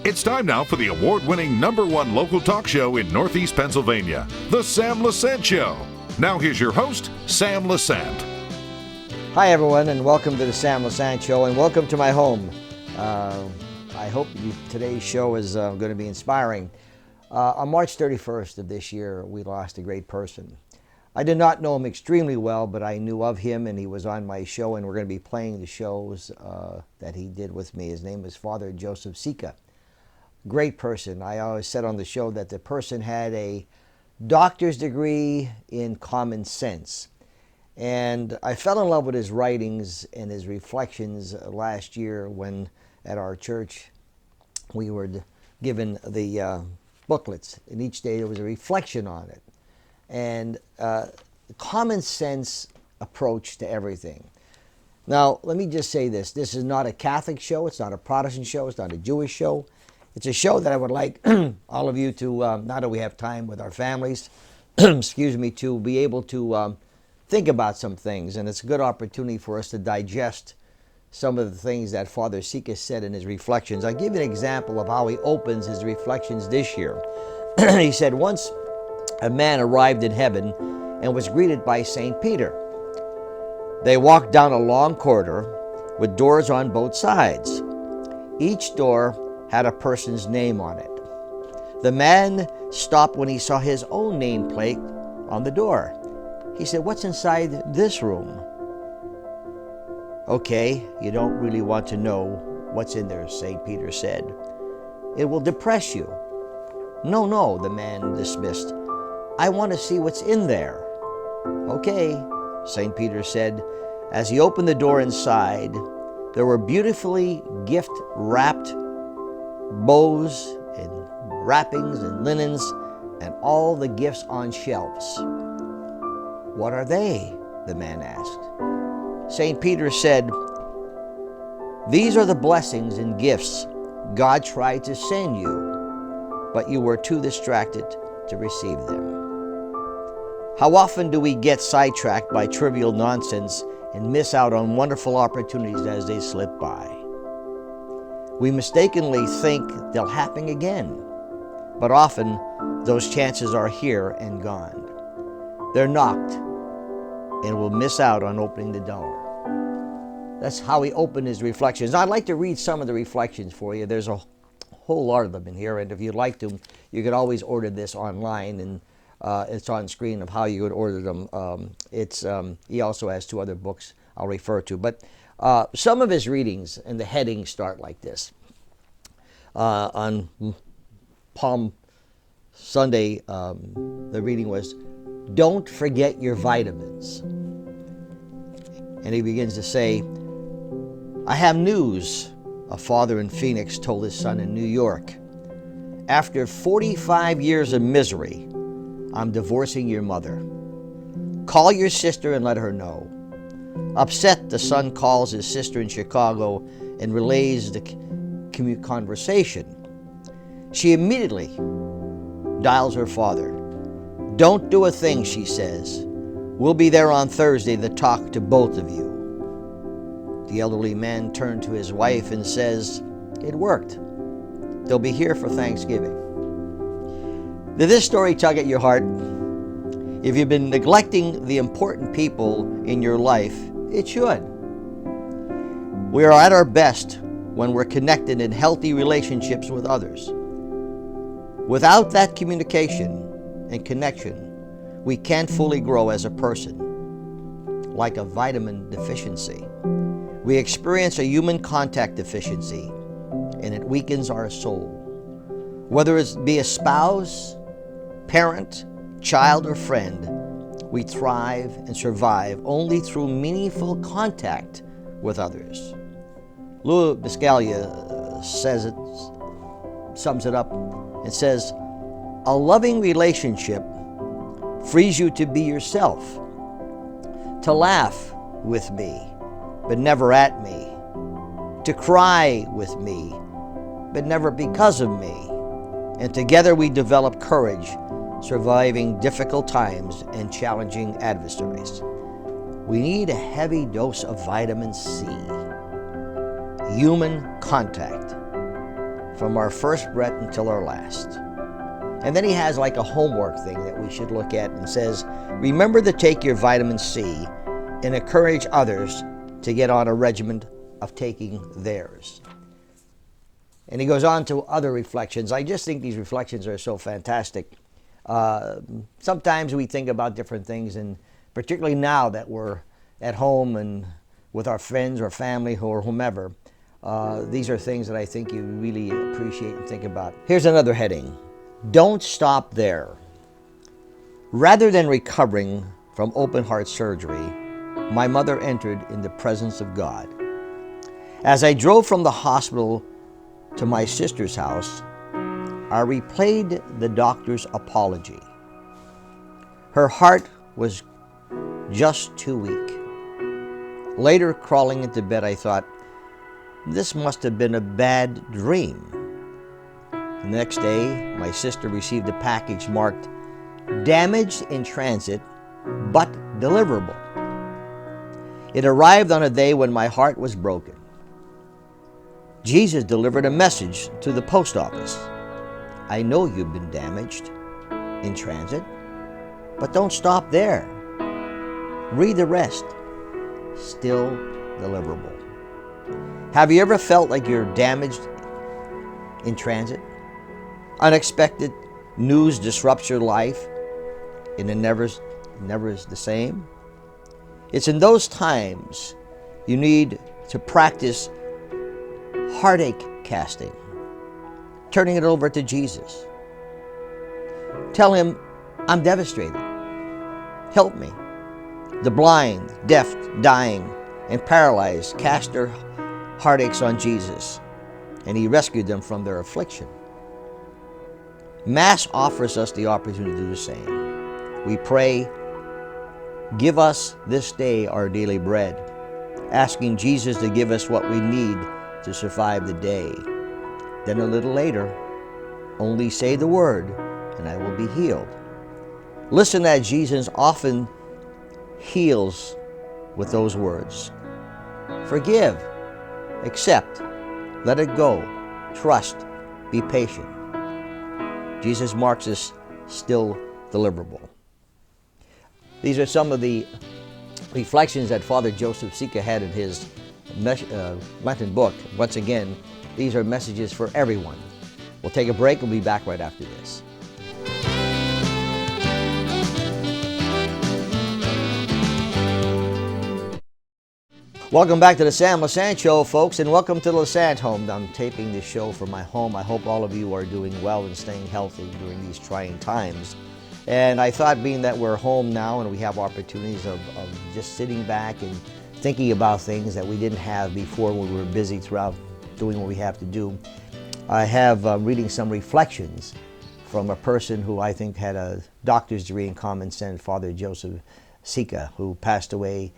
It's time now for the award-winning #1 local talk show in Northeast Pennsylvania, The Sam Lesante Show. Now here's your host, Sam Lesante. Hi everyone, and welcome to The Sam Lesante Show, and welcome to my home. I hope today's show is going to be inspiring. On March 31st of this year, we lost a great person. I did not know him extremely well, but I knew of him, and he was on my show, and we're going to be playing the shows that he did with me. His name was Father Joseph Sica. Great person. I always said on the show that the person had a doctor's degree in common sense. And I fell in love with his writings and his reflections last year when at our church we were given the booklets, and each day there was a reflection on it. And common sense approach to everything. Now, let me just say this. This is not a Catholic show. It's not a Protestant show. It's not a Jewish show. It's a show that I would like all of you to, now that we have time with our families, excuse me, to be able to think about some things. And it's a good opportunity for us to digest some of the things that Father Sica said in his reflections. I'll give you an example of how he opens his reflections this year. He said, once a man arrived in heaven and was greeted by St. Peter. They walked down a long corridor with doors on both sides. Each door had a person's name on it. The man stopped when he saw his own nameplate on the door. He said, "What's inside this room?" "Okay, you don't really want to know what's in there," St. Peter said. "It will depress you." No, the man dismissed. "I want to see what's in there." "Okay," St. Peter said. As he opened the door inside, there were beautifully gift-wrapped bows and wrappings and linens and all the gifts on shelves. "What are they?" the man asked. St. Peter said, "These are the blessings and gifts God tried to send you, but you were too distracted to receive them." How often do we get sidetracked by trivial nonsense and miss out on wonderful opportunities as they slip by? We mistakenly think they'll happen again, but often those chances are here and gone. They're knocked, and we'll miss out on opening the door. That's how he opened his reflections. I'd like to read some of the reflections for you. There's a whole lot of them in here, and if you'd like to, you could always order this online, and it's on screen of how you would order them. He also has 2 other books I'll refer to, but some of his readings and the headings start like this. On Palm Sunday, the reading was, "Don't forget your vitamins." And he begins to say, "I have news," a father in Phoenix told his son in New York. "After 45 years of misery, I'm divorcing your mother. Call your sister and let her know." Upset, the son calls his sister in Chicago and relays the conversation. She immediately dials her father. "Don't do a thing," she says. "We'll be there on Thursday to talk to both of you." The elderly man turned to his wife and says, "It worked. They'll be here for Thanksgiving." Did this story tug at your heart? If you've been neglecting the important people in your life, it should. We are at our best when we're connected in healthy relationships with others. Without that communication and connection, we can't fully grow as a person. Like a vitamin deficiency, we experience a human contact deficiency, and it weakens our soul. Whether it be a spouse, parent, child, or friend, we thrive and survive only through meaningful contact with others. Louis Biscaglia sums it up and says, "A loving relationship frees you to be yourself, to laugh with me, but never at me, to cry with me, but never because of me. And together we develop courage, surviving difficult times and challenging adversaries." We need a heavy dose of vitamin C. Human contact from our first breath until our last. And then he has like a homework thing that we should look at and says, remember to take your vitamin C and encourage others to get on a regimen of taking theirs. And he goes on to other reflections. I just think these reflections are so fantastic. Sometimes we think about different things, and particularly now that we're at home and with our friends or family or whomever, these are things that I think you really appreciate and think about. Here's another heading. Don't stop there. Rather than recovering from open heart surgery, my mother entered in the presence of God. As I drove from the hospital to my sister's house, I replayed the doctor's apology. Her heart was just too weak. Later, crawling into bed, I thought, this must have been a bad dream. The next day, my sister received a package marked damaged in transit, but deliverable. It arrived on a day when my heart was broken. Jesus delivered a message to the post office. I know you've been damaged in transit, but don't stop there. Read the rest. Still deliverable. Have you ever felt like you're damaged in transit? Unexpected news disrupts your life and it never is the same. It's in those times you need to practice heartache casting, turning it over to Jesus. Tell him, I'm devastated. Help me. The blind, deaf, dying, and paralyzed cast their heartaches on Jesus, and he rescued them from their affliction. Mass offers us the opportunity to do the same. We pray, give us this day our daily bread, asking Jesus to give us what we need to survive the day. Then a little later, only say the word, and I will be healed. Listen that Jesus often heals with those words. Forgive, accept, let it go, trust, be patient. Jesus marks us still deliverable. These are some of the reflections that Father Joseph Sica had in his Lenten book. Once again, these are messages for everyone. We'll take a break. We'll be back right after this. Welcome back to the Sam Lesante Show, folks, and welcome to the Lesante home. I'm taping this show from my home. I hope all of you are doing well and staying healthy during these trying times. And I thought, being that we're home now and we have opportunities of just sitting back and thinking about things that we didn't have before when we were busy throughout doing what we have to do, I have reading some reflections from a person who I think had a doctor's degree in common sense, Father Joseph Sica, who passed away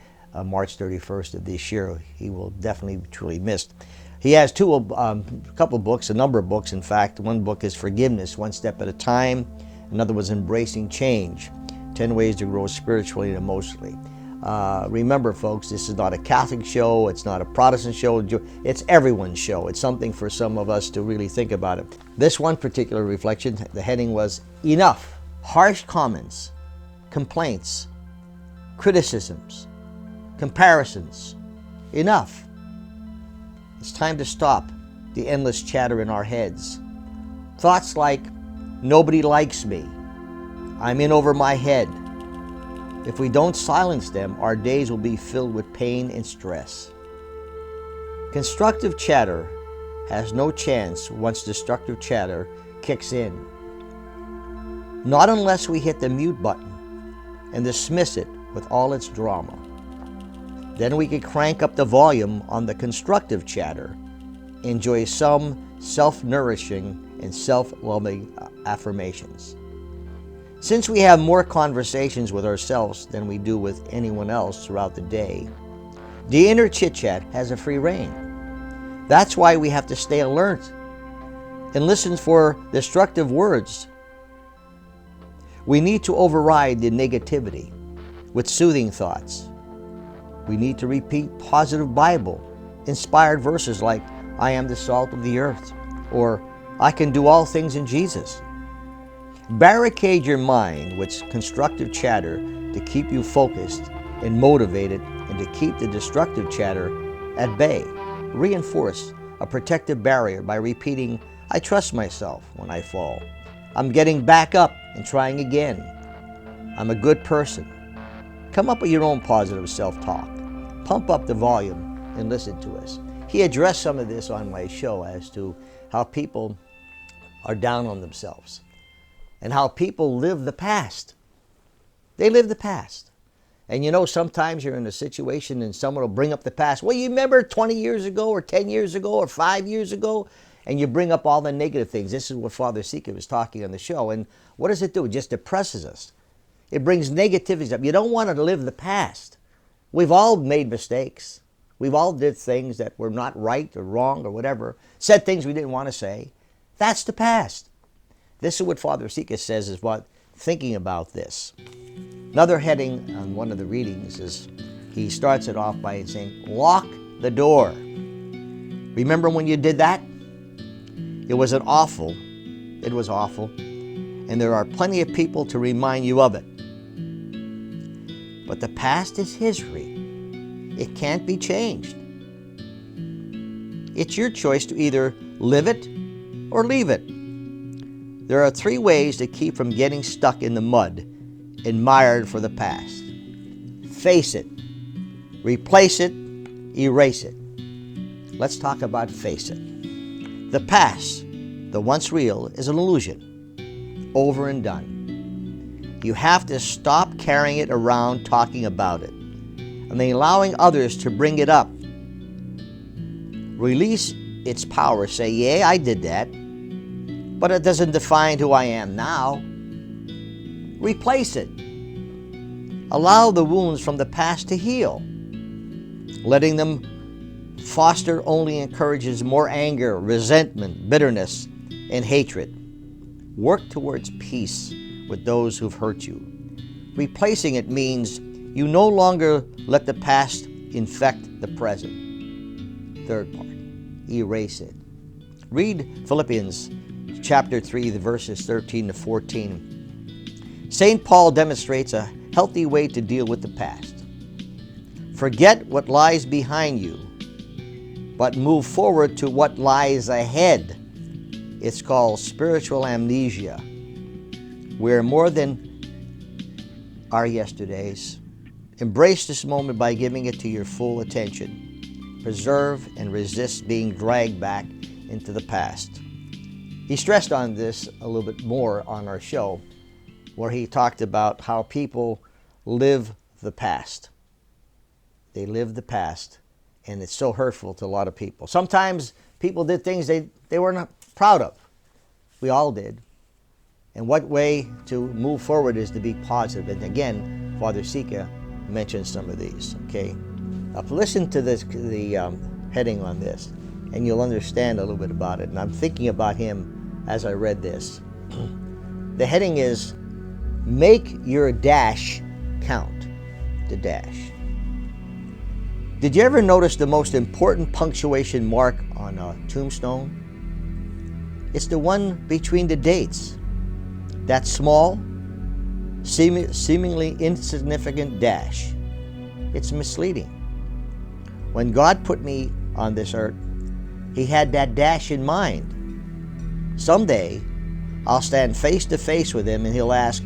March 31st of this year. He will definitely be truly missed. He has a couple books, a number of books, in fact. One book is Forgiveness, One Step at a Time. Another was Embracing Change, 10 Ways to Grow Spiritually and Emotionally. Remember, folks, this is not a Catholic show. It's not a Protestant show. It's everyone's show. It's something for some of us to really think about it. This one particular reflection, the heading was Enough. Harsh comments, complaints, criticisms, comparisons. Enough. It's time to stop the endless chatter in our heads. Thoughts like, nobody likes me, I'm in over my head. If we don't silence them, our days will be filled with pain and stress. Constructive chatter has no chance once destructive chatter kicks in. Not unless we hit the mute button and dismiss it with all its drama. Then we can crank up the volume on the constructive chatter, enjoy some self-nourishing and self-loving affirmations. Since we have more conversations with ourselves than we do with anyone else throughout the day, the inner chit-chat has a free rein. That's why we have to stay alert and listen for destructive words. We need to override the negativity with soothing thoughts. We need to repeat positive Bible, inspired verses like, I am the salt of the earth, or I can do all things in Jesus. Barricade your mind with constructive chatter to keep you focused and motivated, and to keep the destructive chatter at bay. Reinforce a protective barrier by repeating, I trust myself when I fall. I'm getting back up and trying again. I'm a good person. Come up with your own positive self-talk. Pump up the volume and listen to us. He addressed some of this on my show as to how people are down on themselves and how people live the past. They live the past. And you know, sometimes you're in a situation and someone will bring up the past. Well, you remember 20 years ago or 10 years ago or 5 years ago? And you bring up all the negative things. This is what Father Sica was talking on the show. And what does it do? It just depresses us. It brings negativity up. You don't want to live the past. We've all made mistakes. We've all did things that were not right or wrong or whatever. Said things we didn't want to say. That's the past. This is what Father Sica says is what thinking about this. Another heading on one of the readings is he starts it off by saying, lock the door. Remember when you did that? It was awful. It was awful. And there are plenty of people to remind you of it. But the past is history. It can't be changed. It's your choice to either live it or leave it. There are 3 ways to keep from getting stuck in the mud and mired for the past. Face it, replace it, erase it. Let's talk about face it. The past, the once real, is an illusion. Over and done. You have to stop carrying it around talking about it and then allowing others to bring it up. Release its power. Say, yeah, I did that, but it doesn't define who I am now. Replace it. Allow the wounds from the past to heal. Letting them foster only encourages more anger, resentment, bitterness, and hatred. Work towards peace with those who've hurt you. Replacing it means you no longer let the past infect the present. Third part, erase it. Read Philippians chapter 3, the verses 13 to 14. St. Paul demonstrates a healthy way to deal with the past. Forget what lies behind you, but move forward to what lies ahead. It's called spiritual amnesia. We're more than our yesterdays. Embrace this moment by giving it to your full attention. Preserve and resist being dragged back into the past. He stressed on this a little bit more on our show, where he talked about how people live the past. They live the past, and it's so hurtful to a lot of people. Sometimes people did things they were not proud of. We all did. And what way to move forward is to be positive. And again, Father Sica mentioned some of these. Okay, now listen to this, the heading on this, and you'll understand a little bit about it. And I'm thinking about him as I read this. The heading is, make your dash count. The dash. Did you ever notice the most important punctuation mark on a tombstone? It's the one between the dates. That small, seemingly insignificant dash. It's misleading. When God put me on this earth, He had that dash in mind. Someday, I'll stand face to face with Him and He'll ask,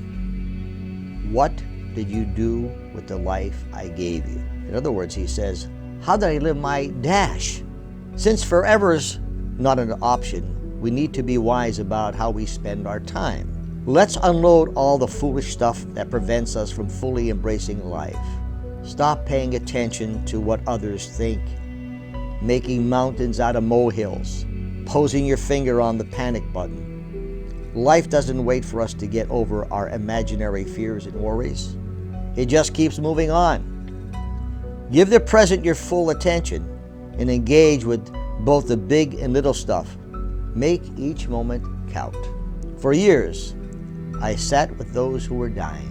what did you do with the life I gave you? In other words, He says, how did I live my dash? Since forever's not an option, we need to be wise about how we spend our time. Let's unload all the foolish stuff that prevents us from fully embracing life. Stop paying attention to what others think, making mountains out of molehills, posing your finger on the panic button. Life doesn't wait for us to get over our imaginary fears and worries. It just keeps moving on. Give the present your full attention and engage with both the big and little stuff. Make each moment count. For years, I sat with those who were dying.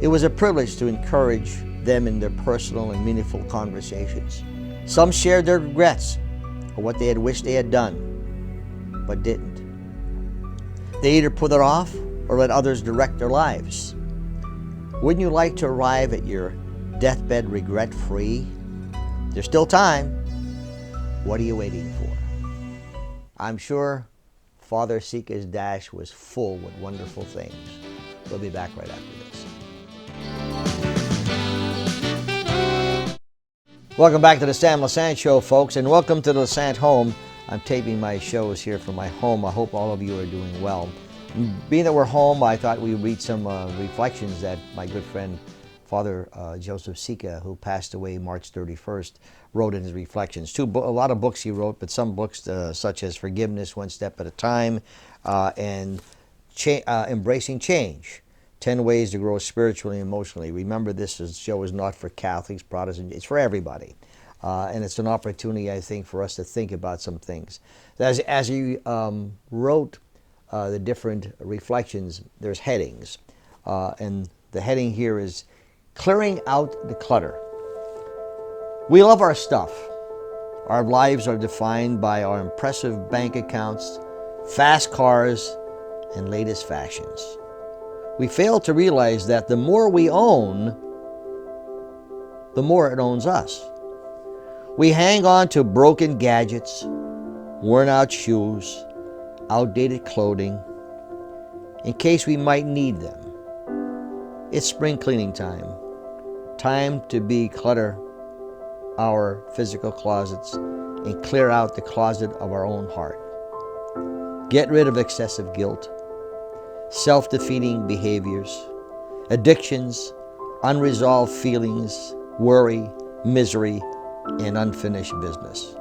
It was a privilege to encourage them in their personal and meaningful conversations. Some shared their regrets or what they had wished they had done, but didn't. They either put it off or let others direct their lives. Wouldn't you like to arrive at your deathbed regret-free? There's still time. What are you waiting for? I'm sure Father Sica's dash was full with wonderful things. We'll be back right after this. Welcome back to the Sam Lesante Show, folks, and welcome to the Lesante home. I'm taping my shows here from my home. I hope all of you are doing well. Being that we're home, I thought we'd read some reflections that my good friend Father Joseph Sica, who passed away March 31st, wrote in his reflections. A lot of books he wrote, but some books such as Forgiveness One Step at a Time and Embracing Change, 10 Ways to Grow Spiritually and Emotionally. Remember, this show is not for Catholics, Protestants, it's for everybody. And it's an opportunity, I think, for us to think about some things. As he wrote the different reflections, there's headings. And the heading here is Clearing Out the Clutter. We love our stuff. Our lives are defined by our impressive bank accounts, fast cars, and latest fashions. We fail to realize that the more we own, the more it owns us. We hang on to broken gadgets, worn out shoes, outdated clothing, in case we might need them. It's spring cleaning time. Time to declutter our physical closets and clear out the closet of our own heart. Get rid of excessive guilt, self-defeating behaviors, addictions, unresolved feelings, worry, misery, and unfinished business.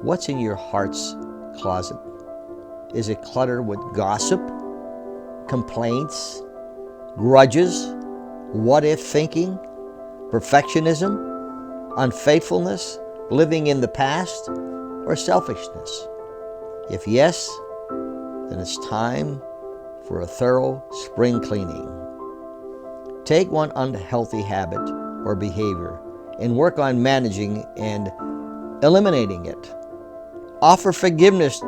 What's in your heart's closet? Is it cluttered with gossip, complaints, grudges, what-if thinking, perfectionism, unfaithfulness, living in the past, or selfishness? If yes, then it's time for a thorough spring cleaning. Take one unhealthy habit or behavior and work on managing and eliminating it. Offer forgiveness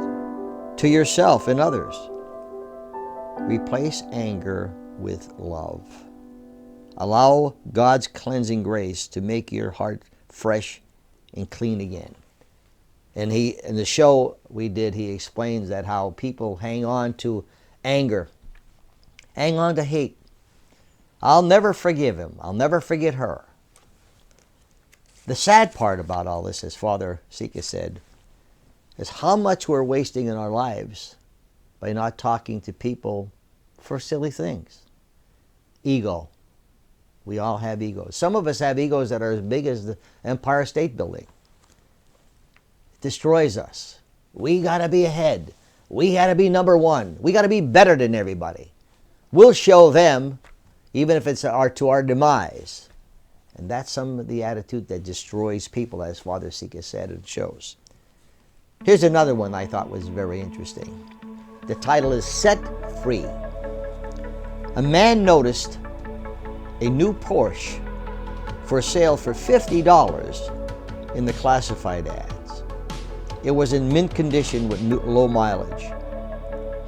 to yourself and others. Replace anger with love. Allow God's cleansing grace to make your heart fresh and clean again. And in the show we did, he explains that how people hang on to anger, hang on to hate. I'll never forgive him. I'll never forget her. The sad part about all this, as Father Sica said, is how much we're wasting in our lives by not talking to people for silly things. Ego. We all have egos. Some of us have egos that are as big as the Empire State Building. It destroys us. We got to be ahead. We got to be number one. We got to be better than everybody. We'll show them, even if it's to our demise. And that's some of the attitude that destroys people, as Father Sica said in shows. Here's another one I thought was very interesting. The title is Set Free. A man noticed a new Porsche for sale for $50 in the classified ads. It was in mint condition with low mileage.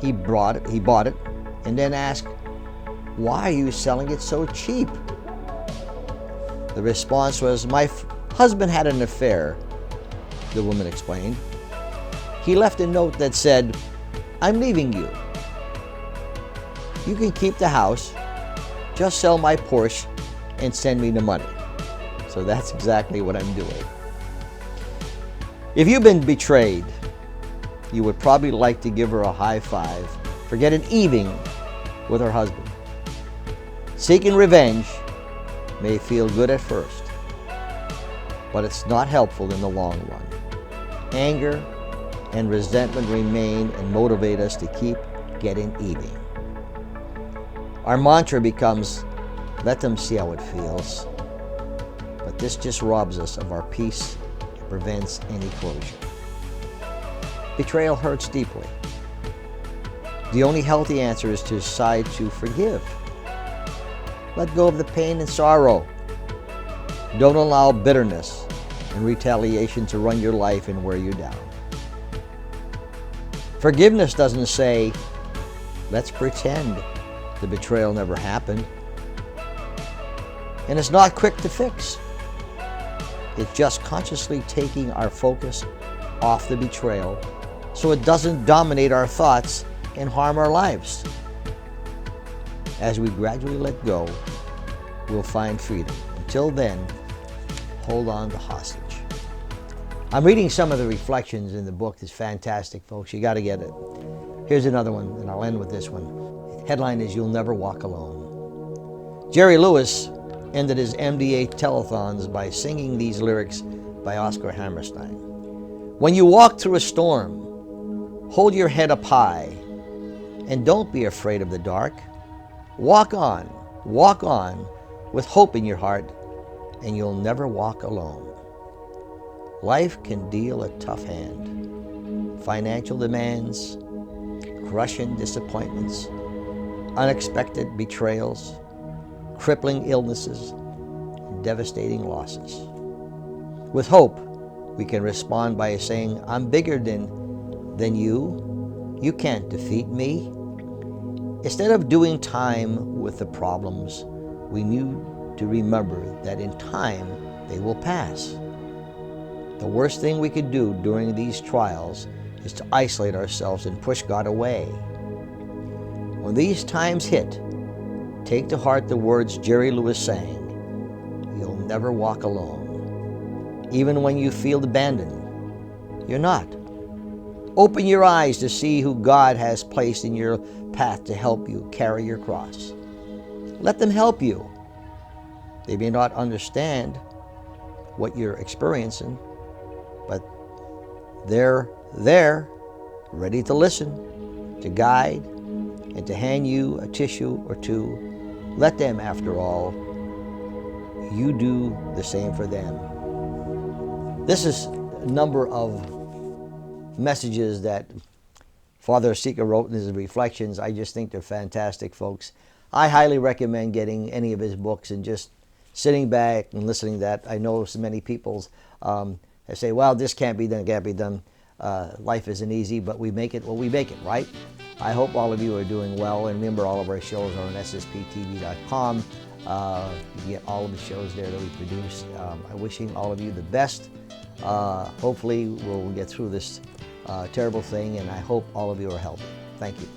He bought it and then asked, "Why are you selling it so cheap?" The response was, "My husband had an affair," the woman explained. He left a note that said, "I'm leaving you. You can keep the house. Just sell my Porsche and send me the money." So that's exactly what I'm doing. If you've been betrayed, you would probably like to give her a high five for getting even with her husband. Seeking revenge may feel good at first, but it's not helpful in the long run. Anger and resentment remain and motivate us to keep getting even. Our mantra becomes, let them see how it feels. But this just robs us of our peace and prevents any closure. Betrayal hurts deeply. The only healthy answer is to decide to forgive. Let go of the pain and sorrow Don't allow bitterness and retaliation to run your life and wear you down. Forgiveness doesn't say, let's pretend the betrayal never happened. And it's not quick to fix. It's just consciously taking our focus off the betrayal so it doesn't dominate our thoughts and harm our lives. As we gradually let go, we'll find freedom. Until then, hold on to hostage. I'm reading some of the reflections in the book. It's fantastic, folks. You got to get it. Here's another one, and I'll end with this one. The headline is, You'll Never Walk Alone. Jerry Lewis ended his MDA telethons by singing these lyrics by Oscar Hammerstein. When you walk through a storm, hold your head up high, and don't be afraid of the dark. Walk on with hope in your heart, and you'll never walk alone. Life can deal a tough hand. Financial demands, crushing disappointments, unexpected betrayals, crippling illnesses, and devastating losses. With hope, we can respond by saying, I'm bigger than you. You can't defeat me. Instead of doing time with the problems, we need to remember that in time they will pass. The worst thing we could do during these trials is to isolate ourselves and push God away. When these times hit, take to heart the words Jerry Lewis sang, You'll never walk alone. Even when you feel abandoned, you're not. Open your eyes to see who God has placed in your path to help you carry your cross. Let them help you. They may not understand what you're experiencing, but they're there, ready to listen, to guide, and to hand you a tissue or two. Let them, after all. You do the same for them. This is a number of messages that Father Sica wrote in his reflections. I just think they're fantastic, folks. I highly recommend getting any of his books and just sitting back and listening to that. I know so many people say, well, this can't be done, can't be done. Life isn't easy, but we make it, well, we make it, right? I hope all of you are doing well, and remember, all of our shows are on ssptv.com. You get all of the shows there that we produce. I'm wishing all of you the best. Hopefully we'll get through this terrible thing, and I hope all of you are healthy. Thank you.